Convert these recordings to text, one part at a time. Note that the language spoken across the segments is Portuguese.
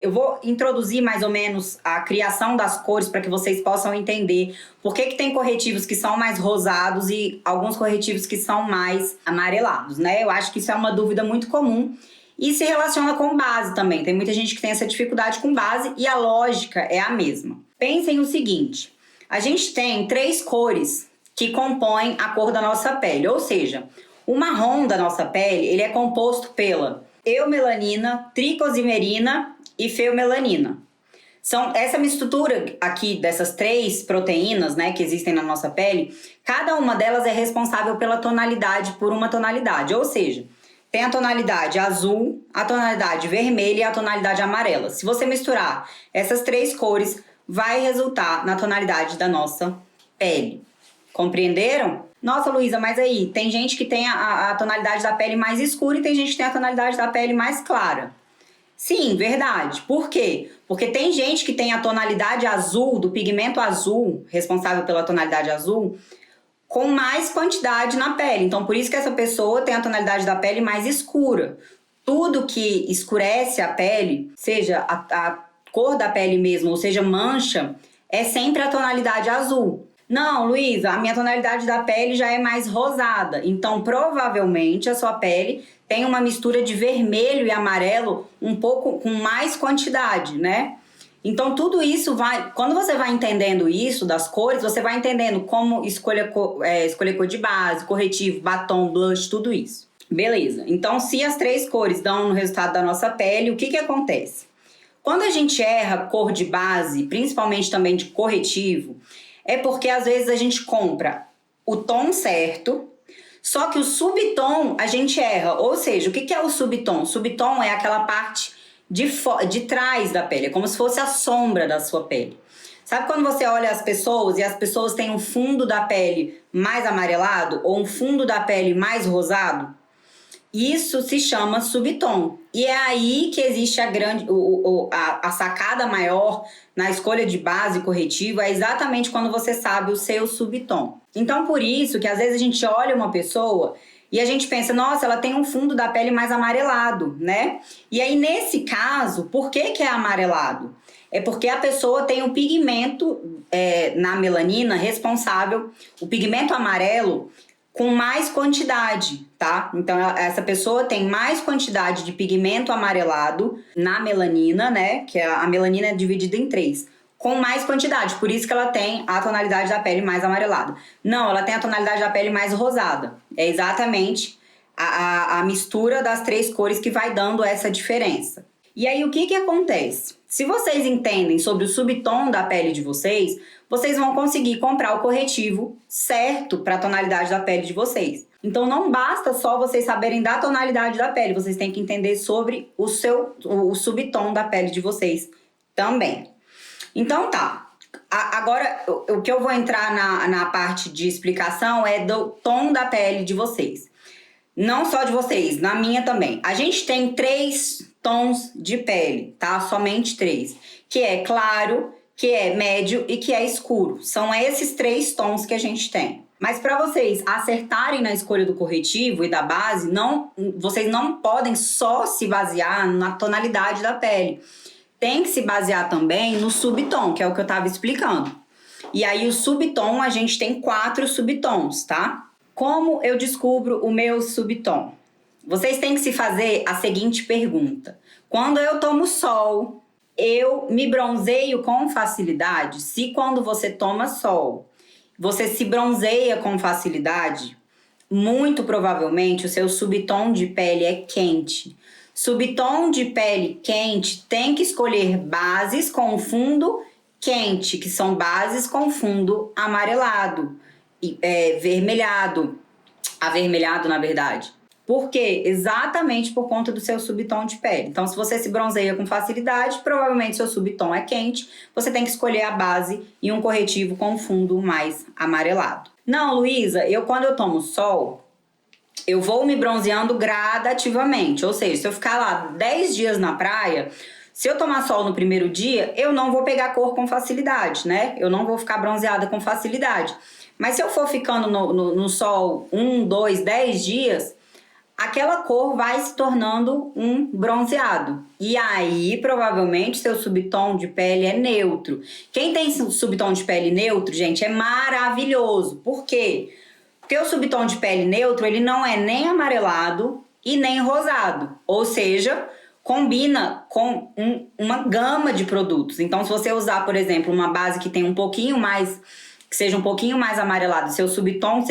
Eu vou introduzir mais ou menos a criação das cores para que vocês possam entender por que tem corretivos que são mais rosados e alguns corretivos que são mais amarelados, né? Eu acho que isso é uma dúvida muito comum e se relaciona com base também. Tem muita gente que tem essa dificuldade com base e a lógica é a mesma. Pensem o seguinte, a gente tem 3 cores que compõem a cor da nossa pele, ou seja, o marrom da nossa pele, ele é composto pela eumelanina, tricosimerina e feomelanina. Essa mistura aqui dessas 3 proteínas, né, que existem na nossa pele, cada uma delas é responsável pela tonalidade, por uma tonalidade, ou seja, tem a tonalidade azul, a tonalidade vermelha e a tonalidade amarela. Se você misturar essas 3 cores, vai resultar na tonalidade da nossa pele. Compreenderam? Nossa, Luísa, mas aí, tem gente que tem a tonalidade da pele mais escura e tem gente que tem a tonalidade da pele mais clara. Sim, verdade. Por quê? Porque tem gente que tem a tonalidade azul, do pigmento azul, responsável pela tonalidade azul, com mais quantidade na pele. Então, por isso que essa pessoa tem a tonalidade da pele mais escura. Tudo que escurece a pele, seja a cor da pele mesmo, ou seja, mancha, é sempre a tonalidade azul. Não, Luísa, a minha tonalidade da pele já é mais rosada. Então, provavelmente, a sua pele tem uma mistura de vermelho e amarelo um pouco com mais quantidade, né? Então, tudo isso vai... Quando você vai entendendo isso das cores, você vai entendendo como escolher cor de base, corretivo, batom, blush, tudo isso. Beleza. Então, se as 3 cores dão no resultado da nossa pele, o que acontece? Quando a gente erra cor de base, principalmente também de corretivo, é porque às vezes a gente compra o tom certo, só que o subtom a gente erra. Ou seja, o que é o subtom? O subtom é aquela parte de trás da pele, é como se fosse a sombra da sua pele. Sabe quando você olha as pessoas e as pessoas têm um fundo da pele mais amarelado ou um fundo da pele mais rosado? Isso se chama subtom. E é aí que existe a sacada maior na escolha de base corretiva, é exatamente quando você sabe o seu subtom. Então, por isso que às vezes a gente olha uma pessoa e a gente pensa, nossa, ela tem um fundo da pele mais amarelado, né? E aí, nesse caso, por que é amarelado? É porque a pessoa tem um pigmento na melanina responsável, o pigmento amarelo, com mais quantidade, tá? Então, essa pessoa tem mais quantidade de pigmento amarelado na melanina, né? Que a melanina é dividida em 3. Com mais quantidade, por isso que ela tem a tonalidade da pele mais amarelada. Não, ela tem a tonalidade da pele mais rosada. É exatamente a mistura das 3 cores que vai dando essa diferença. E aí, o que acontece? Se vocês entendem sobre o subtom da pele de vocês, vocês vão conseguir comprar o corretivo certo para a tonalidade da pele de vocês. Então, não basta só vocês saberem da tonalidade da pele, vocês têm que entender sobre o subtom da pele de vocês também. Então, tá. Agora, o que eu vou entrar na parte de explicação é do tom da pele de vocês. Não só de vocês, na minha também. A gente tem 3 tons de pele, tá? Somente 3. Que é claro, que é médio e que é escuro. São esses 3 tons que a gente tem. Mas para vocês acertarem na escolha do corretivo e da base, vocês não podem só se basear na tonalidade da pele. Tem que se basear também no subtom, que é o que eu estava explicando. E aí o subtom, a gente tem 4 subtons, tá? Como eu descubro o meu subtom? Vocês têm que se fazer a seguinte pergunta. Quando eu tomo sol, eu me bronzeio com facilidade? Se quando você toma sol, você se bronzeia com facilidade, muito provavelmente o seu subtom de pele é quente. Subtom de pele quente tem que escolher bases com fundo quente, que são bases com fundo amarelado, avermelhado na verdade. Por quê? Exatamente por conta do seu subtom de pele. Então, se você se bronzeia com facilidade, provavelmente seu subtom é quente, você tem que escolher a base e um corretivo com fundo mais amarelado. Não, Luísa, quando eu tomo sol, eu vou me bronzeando gradativamente. Ou seja, se eu ficar lá 10 dias na praia, se eu tomar sol no primeiro dia, eu não vou pegar cor com facilidade, né? Eu não vou ficar bronzeada com facilidade. Mas se eu for ficando no sol 1, 2, 10 dias, aquela cor vai se tornando um bronzeado. E aí, provavelmente, seu subtom de pele é neutro. Quem tem subtom de pele neutro, gente, é maravilhoso. Por quê? Porque o subtom de pele neutro, ele não é nem amarelado e nem rosado. Ou seja, combina com uma gama de produtos. Então, se você usar, por exemplo, uma base que tem um pouquinho mais, que seja um pouquinho mais amarelado, seu subtom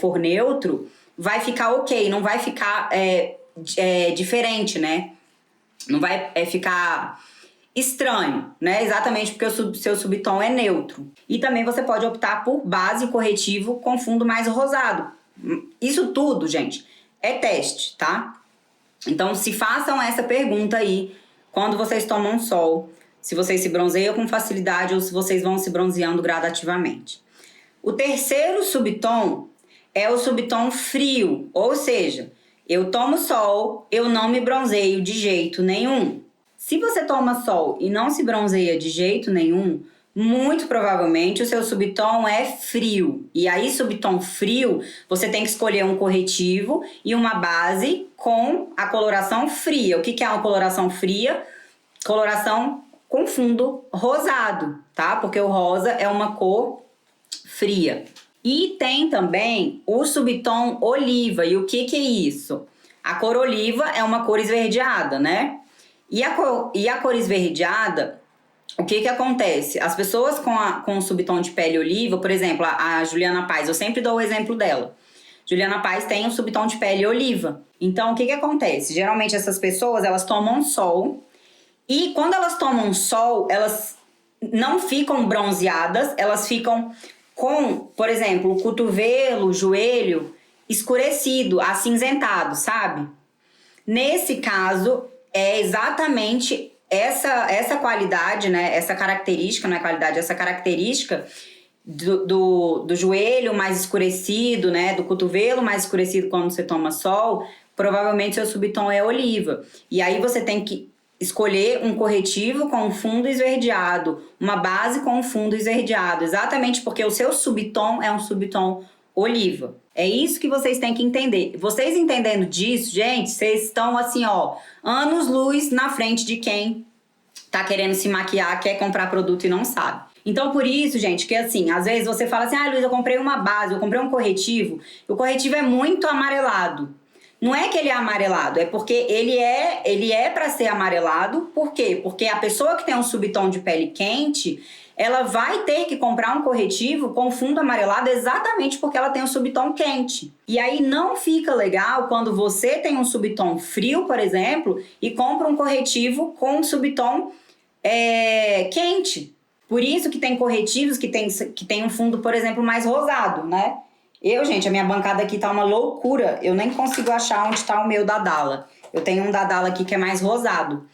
for neutro, vai ficar ok, não vai ficar diferente, né? Não vai ficar estranho, né? Exatamente porque o seu subtom é neutro. E também você pode optar por base corretivo com fundo mais rosado. Isso tudo, gente, é teste, tá? Então, se façam essa pergunta aí quando vocês tomam sol, se vocês se bronzeiam com facilidade ou se vocês vão se bronzeando gradativamente. O terceiro subtom é o subtom frio, ou seja, eu tomo sol, eu não me bronzeio de jeito nenhum. Se você toma sol e não se bronzeia de jeito nenhum, muito provavelmente o seu subtom é frio. E aí, subtom frio, você tem que escolher um corretivo e uma base com a coloração fria. O que é uma coloração fria? Coloração com fundo rosado, tá? Porque o rosa é uma cor fria. E tem também o subtom oliva. E o que é isso? A cor oliva é uma cor esverdeada, né? E a cor esverdeada, o que acontece? As pessoas com o subtom de pele oliva, por exemplo, a Juliana Paz, eu sempre dou o exemplo dela. Juliana Paz tem um subtom de pele oliva. Então, o que acontece? Geralmente essas pessoas, elas tomam sol. E quando elas tomam sol, elas não ficam bronzeadas, elas ficam com, por exemplo, o cotovelo, o joelho escurecido, acinzentado, sabe? Nesse caso, é exatamente essa qualidade, né? Essa característica, não é qualidade, essa característica do joelho mais escurecido, né? Do cotovelo mais escurecido quando você toma sol, provavelmente seu subtom é oliva. E aí você tem que escolher um corretivo com um fundo esverdeado, uma base com um fundo esverdeado, exatamente porque o seu subtom é um subtom oliva. É isso que vocês têm que entender. Vocês entendendo disso, gente, vocês estão assim, ó, anos-luz na frente de quem tá querendo se maquiar, quer comprar produto e não sabe. Então, por isso, gente, que assim, às vezes você fala assim, Luiz, eu comprei uma base, eu comprei um corretivo, e o corretivo é muito amarelado. Não é que ele é amarelado, é porque ele é para ser amarelado. Por quê? Porque a pessoa que tem um subtom de pele quente, ela vai ter que comprar um corretivo com fundo amarelado exatamente porque ela tem um subtom quente. E aí não fica legal quando você tem um subtom frio, por exemplo, e compra um corretivo com um subtom quente. Por isso que tem corretivos que tem um fundo, por exemplo, mais rosado, né? Gente, a minha bancada aqui tá uma loucura. Eu nem consigo achar onde tá o meu Dadala. Eu tenho um Dadala aqui que é mais rosado.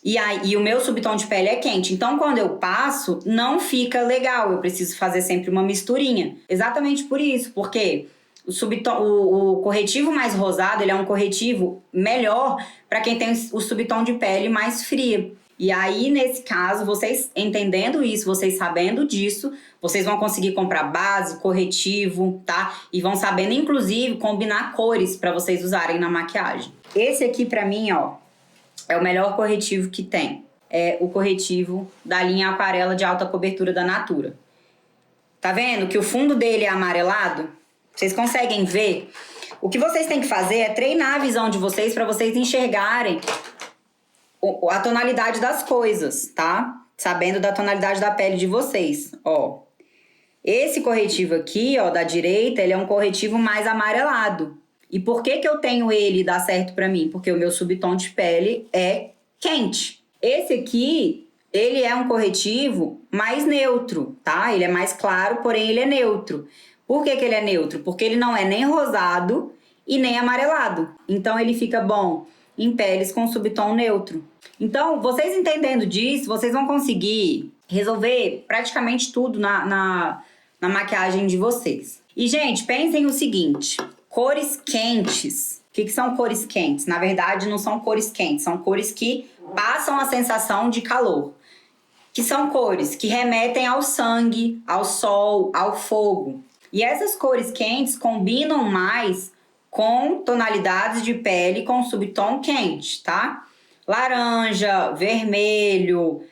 E o meu subtom de pele é quente. Então, quando eu passo, não fica legal. Eu preciso fazer sempre uma misturinha. Exatamente por isso. Porque o corretivo mais rosado, ele é um corretivo melhor para quem tem o subtom de pele mais fria. E aí, nesse caso, vocês entendendo isso, vocês sabendo disso, vocês vão conseguir comprar base, corretivo, tá? E vão sabendo, inclusive, combinar cores para vocês usarem na maquiagem. Esse aqui, pra mim, ó, é o melhor corretivo que tem. É o corretivo da linha Aquarela de alta cobertura da Natura. Tá vendo que o fundo dele é amarelado? Vocês conseguem ver? O que vocês têm que fazer é treinar a visão de vocês para vocês enxergarem a tonalidade das coisas, tá? Sabendo da tonalidade da pele de vocês, ó. Esse corretivo aqui, ó, da direita, ele é um corretivo mais amarelado. E por que eu tenho ele e dá certo pra mim? Porque o meu subtom de pele é quente. Esse aqui, ele é um corretivo mais neutro, tá? Ele é mais claro, porém ele é neutro. Por que ele é neutro? Porque ele não é nem rosado e nem amarelado. Então ele fica bom em peles com subtom neutro. Então, vocês entendendo disso, vocês vão conseguir resolver praticamente tudo na maquiagem de vocês. E, gente, pensem o seguinte, cores quentes. O que são cores quentes? Na verdade, não são cores quentes, são cores que passam a sensação de calor. Que são cores que remetem ao sangue, ao sol, ao fogo. E essas cores quentes combinam mais com tonalidades de pele com subtom quente, tá? Laranja, vermelho,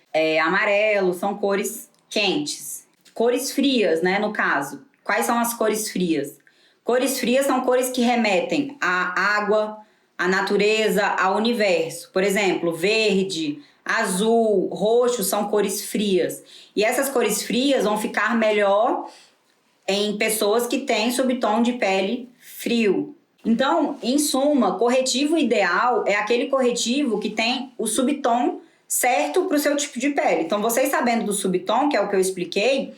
amarelo, são cores quentes. Cores frias, né, no caso. Quais são as cores frias? Cores frias são cores que remetem à água, à natureza, ao universo. Por exemplo, verde, azul, roxo são cores frias. E essas cores frias vão ficar melhor em pessoas que têm subtom de pele frio. Então, em suma, corretivo ideal é aquele corretivo que tem o subtom certo para o seu tipo de pele. Então, vocês sabendo do subtom, que é o que eu expliquei,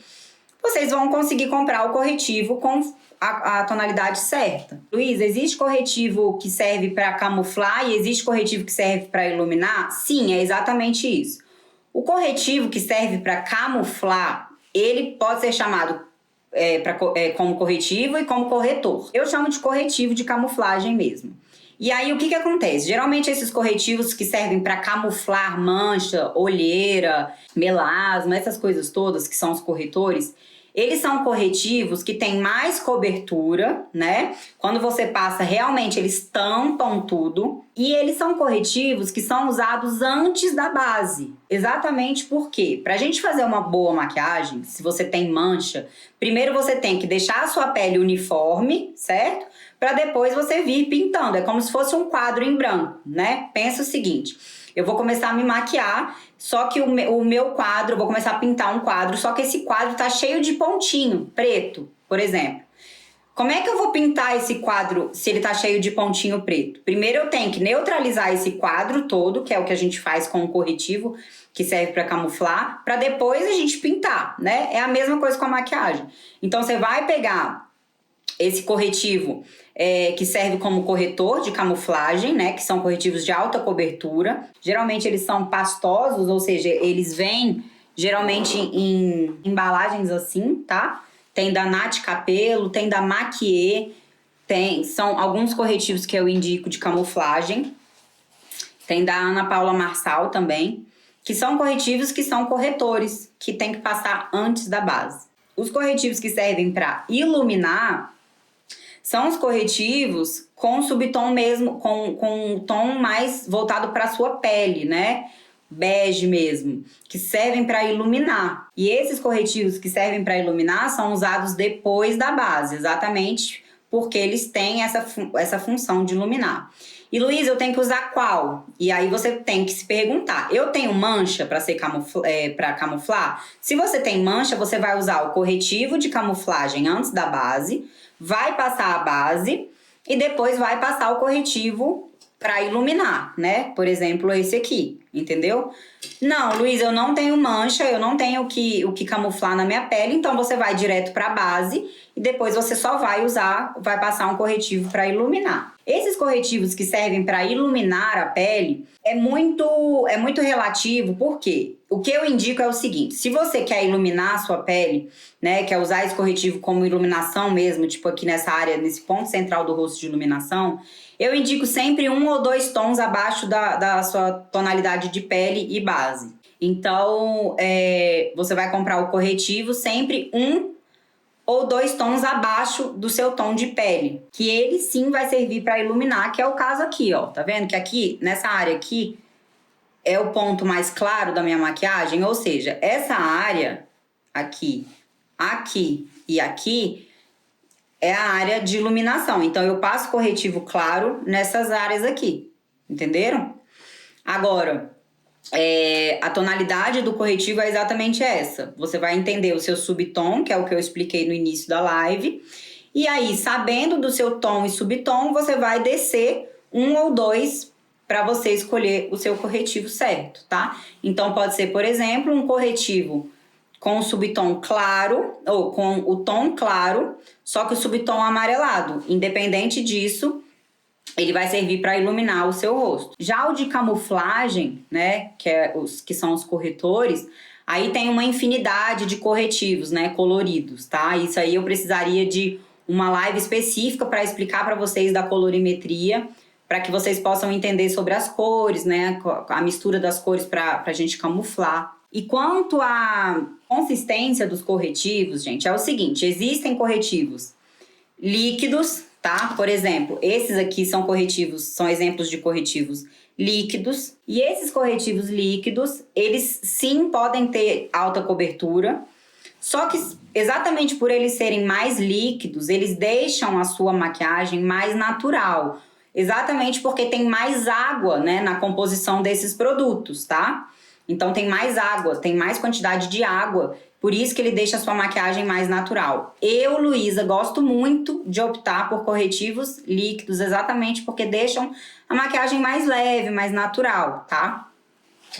vocês vão conseguir comprar o corretivo com a tonalidade certa. Luiz, existe corretivo que serve para camuflar e existe corretivo que serve para iluminar? Sim, é exatamente isso. O corretivo que serve para camuflar, ele pode ser chamado como corretivo e como corretor. Eu chamo de corretivo de camuflagem mesmo. E aí, o que acontece? Geralmente, esses corretivos que servem para camuflar mancha, olheira, melasma, essas coisas todas que são os corretores, eles são corretivos que têm mais cobertura, né? Quando você passa, realmente eles tampam tudo. E eles são corretivos que são usados antes da base. Exatamente por quê? Pra gente fazer uma boa maquiagem, se você tem mancha, primeiro você tem que deixar a sua pele uniforme, certo? Para depois você vir pintando. É como se fosse um quadro em branco, né? Pensa o seguinte, eu vou começar a me maquiar, só que o meu quadro, eu vou começar a pintar um quadro, só que esse quadro tá cheio de pontinho preto, por exemplo. Como é que eu vou pintar esse quadro se ele tá cheio de pontinho preto? Primeiro eu tenho que neutralizar esse quadro todo, que é o que a gente faz com o corretivo, que serve para camuflar, para depois a gente pintar, né? É a mesma coisa com a maquiagem. Então você vai pegar esse corretivo que serve como corretor de camuflagem, né? Que são corretivos de alta cobertura. Geralmente eles são pastosos, ou seja, eles vêm geralmente em embalagens assim, tá? Tem da Nath Capello, tem da Maquier, são alguns corretivos que eu indico de camuflagem. Tem da Ana Paula Marçal também, que são corretivos que são corretores, que tem que passar antes da base. Os corretivos que servem para iluminar são os corretivos com subtom mesmo, com um tom mais voltado para a sua pele, né? Bege mesmo, que servem para iluminar. E esses corretivos que servem para iluminar são usados depois da base, exatamente porque eles têm essa função de iluminar. E Luiz, eu tenho que usar qual? E aí você tem que se perguntar, eu tenho mancha para camuflar? Se você tem mancha, você vai usar o corretivo de camuflagem antes da base, vai passar a base e depois vai passar o corretivo para iluminar, né? Por exemplo, esse aqui, entendeu? Não, Luiz, eu não tenho mancha, eu não tenho o que camuflar na minha pele, então você vai direto para a base e depois você só vai passar um corretivo para iluminar. Esses corretivos que servem para iluminar a pele é muito relativo, porque o que eu indico é o seguinte, se você quer iluminar a sua pele, né, quer usar esse corretivo como iluminação mesmo, tipo aqui nessa área, nesse ponto central do rosto de iluminação, eu indico sempre 1 ou 2 tons abaixo da sua tonalidade de pele e base. Então, você vai comprar o corretivo sempre 1 ou 2 tons abaixo do seu tom de pele, que ele sim vai servir para iluminar, que é o caso aqui, ó. Tá vendo que aqui, nessa área aqui, é o ponto mais claro da minha maquiagem? Ou seja, essa área aqui, aqui e aqui é a área de iluminação. Então, eu passo corretivo claro nessas áreas aqui, entenderam? Agora, a tonalidade do corretivo é exatamente essa. Você vai entender o seu subtom, que é o que eu expliquei no início da live. E aí, sabendo do seu tom e subtom, você vai descer 1 ou 2 para você escolher o seu corretivo certo, tá? Então, pode ser, por exemplo, um corretivo com o subtom claro, ou com o tom claro, só que o subtom amarelado. Independente disso, ele vai servir para iluminar o seu rosto. Já o de camuflagem, né, que são os corretores, aí tem uma infinidade de corretivos, né, coloridos, tá? Isso aí eu precisaria de uma live específica para explicar para vocês da colorimetria, para que vocês possam entender sobre as cores, né, a mistura das cores para a gente camuflar. E quanto à consistência dos corretivos, gente, é o seguinte, existem corretivos líquidos, tá? Por exemplo, esses aqui são corretivos, são exemplos de corretivos líquidos. E esses corretivos líquidos, eles sim podem ter alta cobertura. Só que exatamente por eles serem mais líquidos, eles deixam a sua maquiagem mais natural. Exatamente porque tem mais água, né, na composição desses produtos, tá? Então tem mais água, tem mais quantidade de água. Por isso que ele deixa a sua maquiagem mais natural. Eu, Luísa, gosto muito de optar por corretivos líquidos, exatamente porque deixam a maquiagem mais leve, mais natural, tá?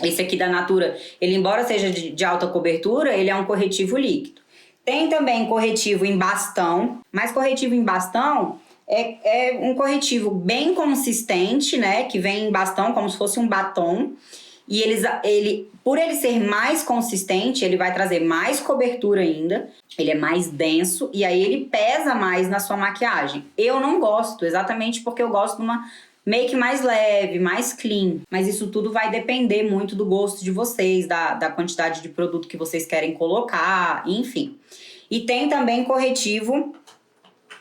Esse aqui da Natura, ele embora seja de alta cobertura, ele é um corretivo líquido. Tem também corretivo em bastão, mas corretivo em bastão é um corretivo bem consistente, né? Que vem em bastão como se fosse um batom. E por ele ser mais consistente, ele vai trazer mais cobertura ainda. Ele é mais denso e aí ele pesa mais na sua maquiagem. Eu não gosto, exatamente porque eu gosto de uma make mais leve, mais clean. Mas isso tudo vai depender muito do gosto de vocês, da quantidade de produto que vocês querem colocar, enfim. E tem também corretivo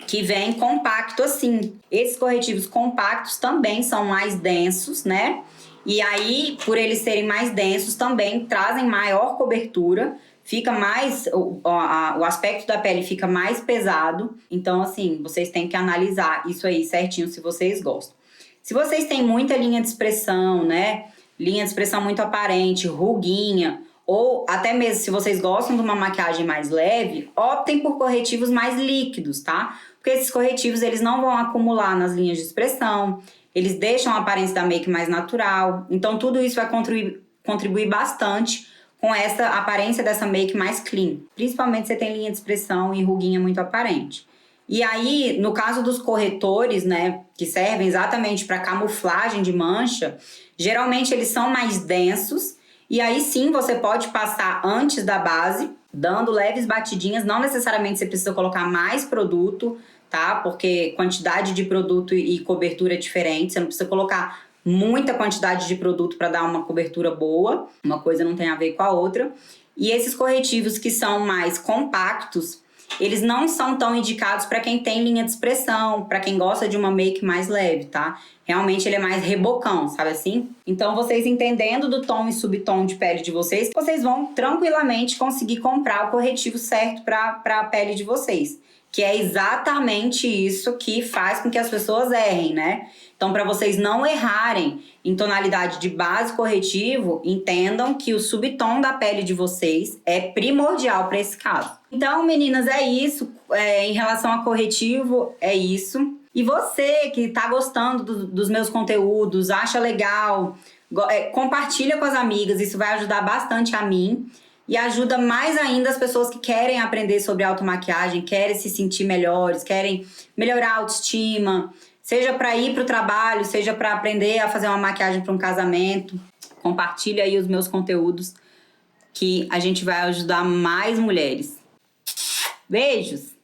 que vem compacto assim. Esses corretivos compactos também são mais densos, né? E aí, por eles serem mais densos, também trazem maior cobertura. Fica mais... O aspecto da pele fica mais pesado. Então, assim, vocês têm que analisar isso aí certinho se vocês gostam. Se vocês têm muita linha de expressão, né? Linha de expressão muito aparente, ruguinha, ou até mesmo se vocês gostam de uma maquiagem mais leve, optem por corretivos mais líquidos, tá? Porque esses corretivos, eles não vão acumular nas linhas de expressão, eles deixam a aparência da make mais natural. Então, tudo isso vai contribuir bastante com essa aparência dessa make mais clean. Principalmente se você tem linha de expressão e ruguinha muito aparente. E aí, no caso dos corretores, né, que servem exatamente para camuflagem de mancha, geralmente eles são mais densos. E aí sim, você pode passar antes da base, dando leves batidinhas. Não necessariamente você precisa colocar mais produto, tá? Porque quantidade de produto e cobertura é diferente. Você não precisa colocar muita quantidade de produto para dar uma cobertura boa. Uma coisa não tem a ver com a outra. E esses corretivos que são mais compactos, eles não são tão indicados para quem tem linha de expressão, para quem gosta de uma make mais leve, tá? Realmente ele é mais rebocão, sabe assim? Então, vocês entendendo do tom e subtom de pele de vocês, vocês vão tranquilamente conseguir comprar o corretivo certo para a pele de vocês. Que é exatamente isso que faz com que as pessoas errem, né? Então, para vocês não errarem em tonalidade de base corretivo, entendam que o subtom da pele de vocês é primordial para esse caso. Então, meninas, é isso. Em relação a corretivo, é isso. E você que tá gostando dos meus conteúdos, acha legal, compartilha com as amigas, isso vai ajudar bastante a mim. E ajuda mais ainda as pessoas que querem aprender sobre automaquiagem, querem se sentir melhores, querem melhorar a autoestima, seja para ir para o trabalho, seja para aprender a fazer uma maquiagem para um casamento. Compartilha aí os meus conteúdos que a gente vai ajudar mais mulheres. Beijos!